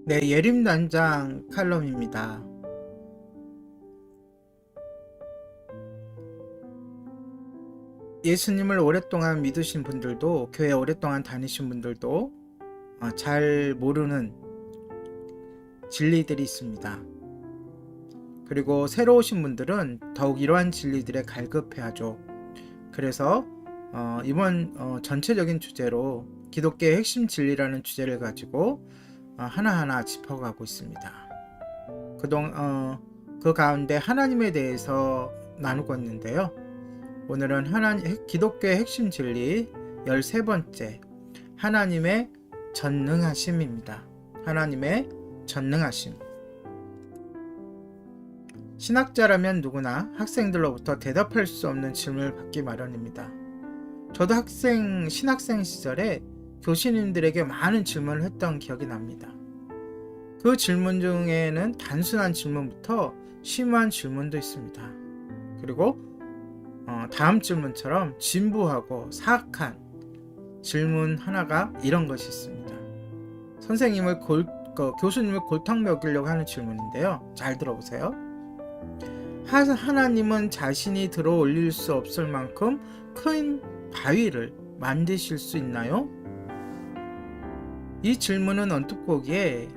네, 예림단장 칼럼입니다. 예수님을 오랫동안 믿으신 분들도, 교회 오랫동안 다니신 분들도 잘 모르는 진리들이 있습니다. 그리고 새로 오신 분들은 더욱 이러한 진리들에 갈급해하죠. 그래서 이번 전체적인 주제로 기독교의 핵심 진리라는 주제를 가지고 하나하나 짚어가고 있습니다. 그 가운데 하나님에 대해서 나누고 있는데요. 오늘은 기독교의 핵심 진리 13번째, 하나님의 전능하심입니다. 하나님의 전능하심. 신학자라면 누구나 학생들로부터 대답할 수 없는 질문을 받기 마련입니다. 저도 신학생 시절에 교수님들에게 많은 질문을 했던 기억이 납니다. 그 질문 중에는 단순한 질문부터 심오한 질문도 있습니다. 그리고 다음 질문처럼 진부하고 사악한 질문 하나가 이런 것이 있습니다. 교수님을 골탕 먹이려고 하는 질문인데요. 잘 들어보세요. 하나님은 자신이 들어 올릴 수 없을 만큼 큰 바위를 만드실 수 있나요? 이 질문은 언뜻 보기에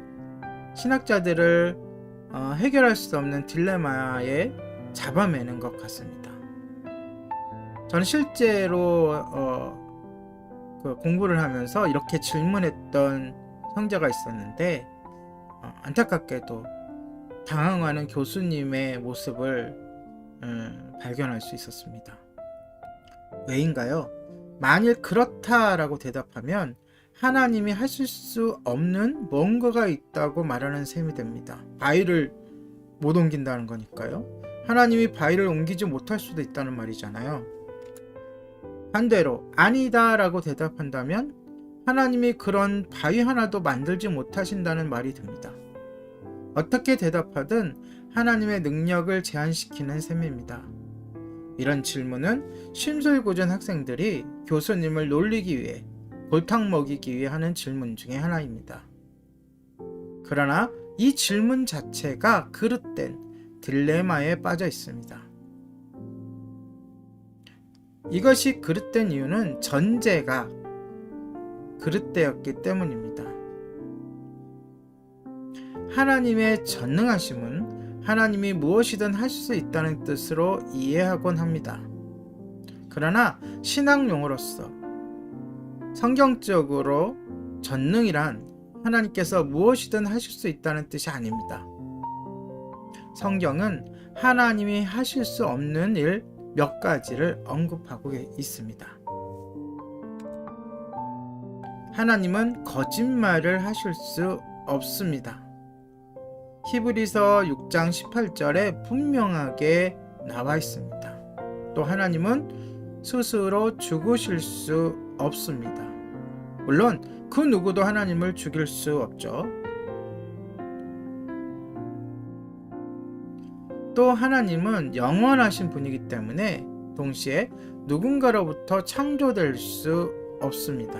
신학자들을 해결할 수 없는 딜레마에 잡아매는 것 같습니다. 저는 실제로 공부를 하면서 이렇게 질문했던 형제가 있었는데 안타깝게도 당황하는 교수님의 모습을 발견할 수 있었습니다. 왜인가요? 만일 그렇다라고 대답하면 하나님이 하실 수 없는 뭔가가 있다고 말하는 셈이 됩니다. 바위를 못 옮긴다는 거니까요. 하나님이 바위를 옮기지 못할 수도 있다는 말이잖아요. 반대로 아니다라고 대답한다면 하나님이 그런 바위 하나도 만들지 못하신다는 말이 됩니다. 어떻게 대답하든 하나님의 능력을 제한시키는 셈입니다. 이런 질문은 심술궂은 학생들이 교수님을 놀리기 위해, 골탕 먹이기 위해 하는 질문 중에 하나입니다. 그러나 이 질문 자체가 그릇된 딜레마에 빠져 있습니다. 이것이 그릇된 이유는 전제가 그릇되었기 때문입니다. 하나님의 전능하심은 하나님이 무엇이든 할 수 있다는 뜻으로 이해하곤 합니다. 그러나 신학 용어로서 성경적으로 전능이란 하나님께서 무엇이든 하실 수 있다는 뜻이 아닙니다. 성경은 하나님이 하실 수 없는 일 몇 가지를 언급하고 있습니다. 하나님은 거짓말을 하실 수 없습니다. 히브리서 6장 18절에 분명하게 나와 있습니다. 또 하나님은 스스로 죽으실 수 없습니다. 물론 그 누구도 하나님을 죽일 수 없죠. 또 하나님은 영원하신 분이기 때문에 동시에 누군가로부터 창조될 수 없습니다.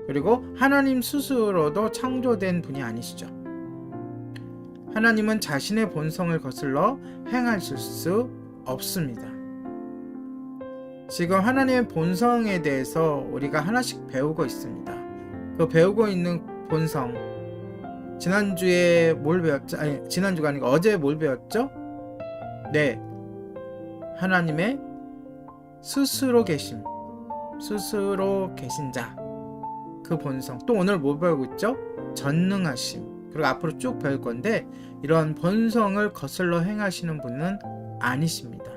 그리고 하나님 스스로도 창조된 분이 아니시죠. 하나님은 자신의 본성을 거슬러 행하실 수 없습니다. 지금 하나님의 본성에 대해서 우리가 하나씩 배우고 있습니다. 그 배우고 있는 본성, 지난주에 뭘 배웠죠? 지난주가 아니고 어제 뭘 배웠죠? 네, 하나님의 스스로 계신 자, 그 본성. 또 오늘 뭐 배우고 있죠? 전능하심. 그리고 앞으로 쭉 배울 건데 이런 본성을 거슬러 행하시는 분은 아니십니다.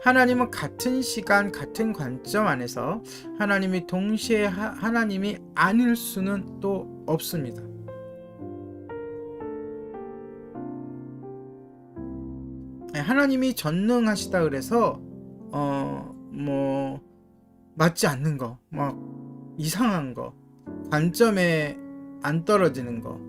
하나님은 같은 시간, 같은 관점 안에서 하나님이 동시에 하나님이 아닐 수는 또 없습니다. 하나님이 전능하시다 그래서 맞지 않는 거, 막 이상한 거, 관점에 안 떨어지는 거,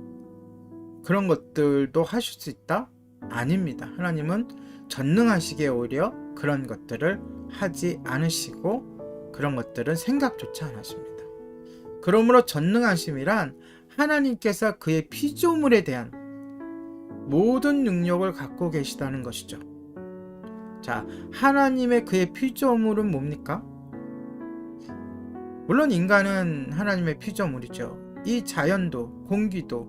그런 것들도 하실 수 있다? 아닙니다. 하나님은 전능하시기에 오히려 그런 것들을 하지 않으시고 그런 것들은 생각조차 안 하십니다. 그러므로 전능하심이란 하나님께서 그의 피조물에 대한 모든 능력을 갖고 계시다는 것이죠. 자, 하나님의 그의 피조물은 뭡니까? 물론 인간은 하나님의 피조물이죠. 이 자연도, 공기도.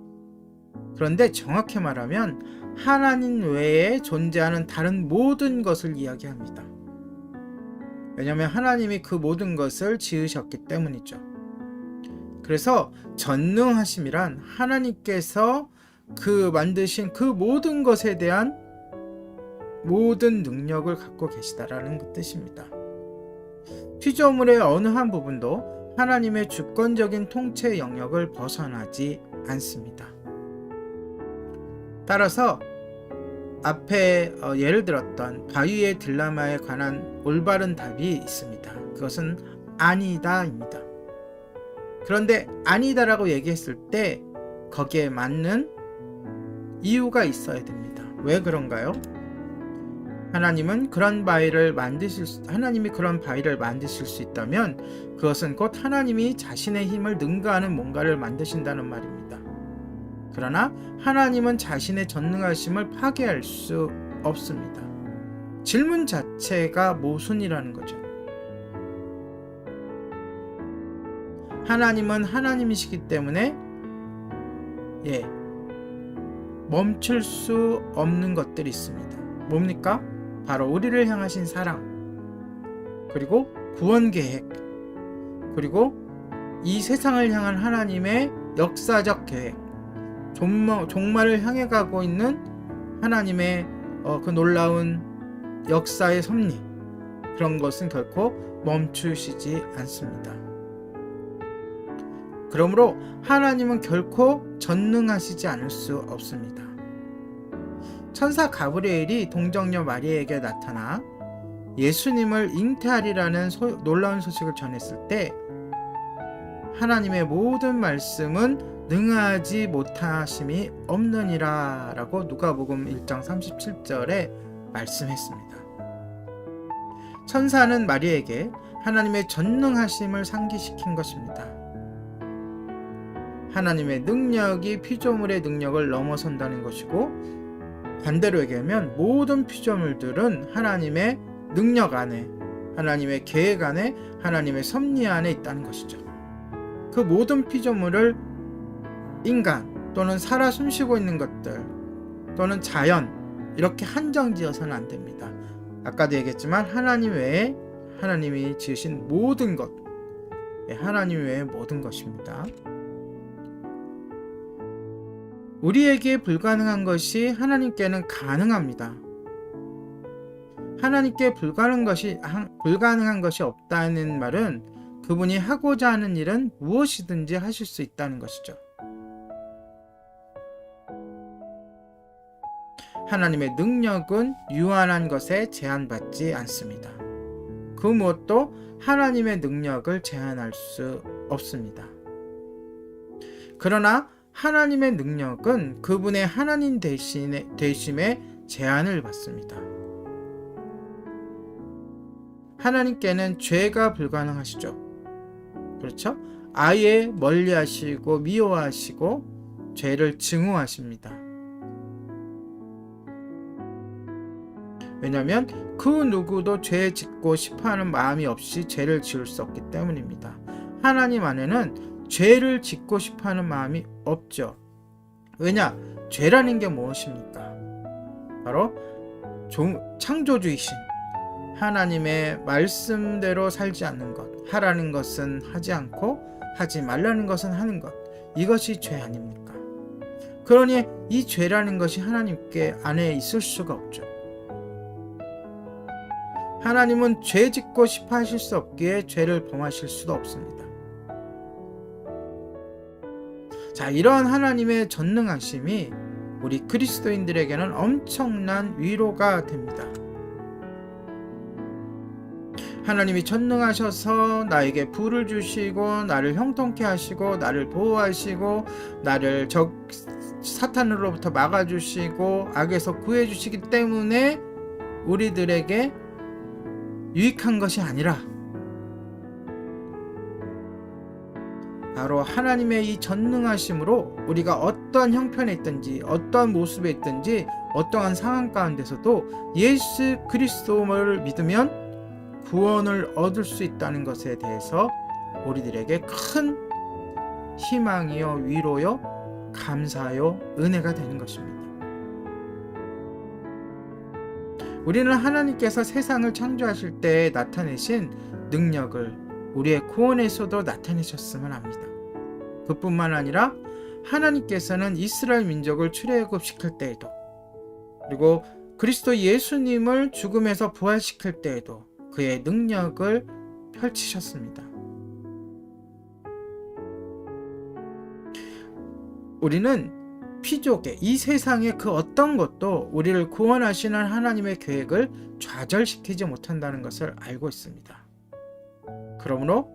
그런데 정확히 말하면 하나님 외에 존재하는 다른 모든 것을 이야기합니다. 왜냐하면 하나님이 그 모든 것을 지으셨기 때문이죠. 그래서 전능하심이란 하나님께서 그 만드신 그 모든 것에 대한 모든 능력을 갖고 계시다라는 뜻입니다. 피조물의 어느 한 부분도 하나님의 주권적인 통치 영역을 벗어나지 않습니다. 따라서 앞에 예를 들었던 바위의 딜레마에 관한 올바른 답이 있습니다. 그것은 아니다입니다. 그런데 아니다라고 얘기했을 때 거기에 맞는 이유가 있어야 됩니다. 왜 그런가요? 하나님이 그런 바위를 만드실 수 있다면 그것은 곧 하나님이 자신의 힘을 능가하는 뭔가를 만드신다는 말입니다. 그러나 하나님은 자신의 전능하심을 파괴할 수 없습니다. 질문 자체가 모순이라는 거죠. 하나님은 하나님이시기 때문에 멈출 수 없는 것들이 있습니다. 뭡니까? 바로 우리를 향하신 사랑, 그리고 구원 계획, 그리고 이 세상을 향한 하나님의 역사적 계획, 종말을 향해 가고 있는 하나님의 그 놀라운 역사의 섭리, 그런 것은 결코 멈추시지 않습니다. 그러므로 하나님은 결코 전능하시지 않을 수 없습니다. 천사 가브리엘이 동정녀 마리아에게 나타나 예수님을 잉태하리라는 놀라운 소식을 전했을 때 하나님의 모든 말씀은 능하지 못하심이 없느니라 라고 누가복음 1장 37절에 말씀했습니다. 천사는 마리아에게 하나님의 전능하심을 상기시킨 것입니다. 하나님의 능력이 피조물의 능력을 넘어선다는 것이고, 반대로 얘기하면 모든 피조물들은 하나님의 능력 안에, 하나님의 계획 안에, 하나님의 섭리 안에 있다는 것이죠. 그 모든 피조물을 인간 또는 살아 숨쉬고 있는 것들 또는 자연 이렇게 한정지어서는 안 됩니다. 아까도 얘기했지만 하나님 외에 하나님이 지으신 모든 것, 하나님 외에 모든 것입니다. 우리에게 불가능한 것이 하나님께는 가능합니다. 하나님께 불가능한 것이 없다는 말은 그분이 하고자 하는 일은 무엇이든지 하실 수 있다는 것이죠. 하나님의 능력은 유한한 것에 제한받지 않습니다. 그 무엇도 하나님의 능력을 제한할 수 없습니다. 그러나 하나님의 능력은 그분의 하나님 되심에 제한을 받습니다. 하나님께는 죄가 불가능하시죠. 그렇죠? 아예 멀리하시고 미워하시고 죄를 증오하십니다. 왜냐하면 그 누구도 죄 짓고 싶어하는 마음이 없이 죄를 지을 수 없기 때문입니다. 하나님 안에는 죄를 짓고 싶어하는 마음이 없죠. 왜냐? 죄라는 게 무엇입니까? 바로 창조주이신 하나님의 말씀대로 살지 않는 것, 하라는 것은 하지 않고 하지 말라는 것은 하는 것, 이것이 죄 아닙니까? 그러니 이 죄라는 것이 하나님께 안에 있을 수가 없죠. 하나님은 죄 짓고 싶어 하실 수 없기에 죄를 범하실 수도 없습니다. 자, 이러한 하나님의 전능하심이 우리 그리스도인들에게는 엄청난 위로가 됩니다. 하나님이 전능하셔서 나에게 부를 주시고 나를 형통케 하시고 나를 보호하시고 나를 사탄으로부터 막아주시고 악에서 구해주시기 때문에 우리들에게 유익한 것이 아니라 바로 하나님의 이 전능하심으로 우리가 어떠한 형편에 있든지 어떠한 모습에 있든지 어떠한 상황 가운데서도 예수 그리스도를 믿으면 구원을 얻을 수 있다는 것에 대해서 우리들에게 큰 희망이요, 위로요, 감사요, 은혜가 되는 것입니다. 우리는 하나님께서 세상을 창조하실 때 나타내신 능력을 우리의 구원에서도 나타내셨음을 압니다. 그뿐만 아니라 하나님께서는 이스라엘 민족을 출애굽시킬 때에도, 그리고 그리스도 예수님을 죽음에서 부활시킬 때에도 그의 능력을 펼치셨습니다. 우리는 피조계, 이 세상의 그 어떤 것도 우리를 구원하시는 하나님의 계획을 좌절시키지 못한다는 것을 알고 있습니다. 그러므로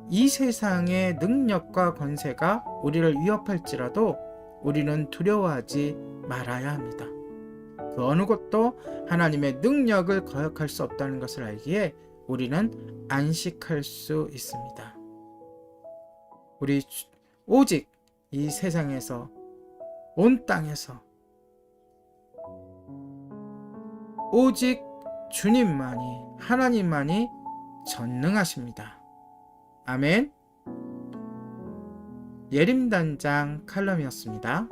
이 세상의 능력과 권세가 우리를 위협할지라도 우리는 두려워하지 말아야 합니다. 그 어느 것도 하나님의 능력을 거역할 수 없다는 것을 알기에 우리는 안식할 수 있습니다. 우리 오직 이 세상에서, 온 땅에서 오직 주님만이, 하나님만이 전능하십니다. 아멘. 예림단장 칼럼이었습니다.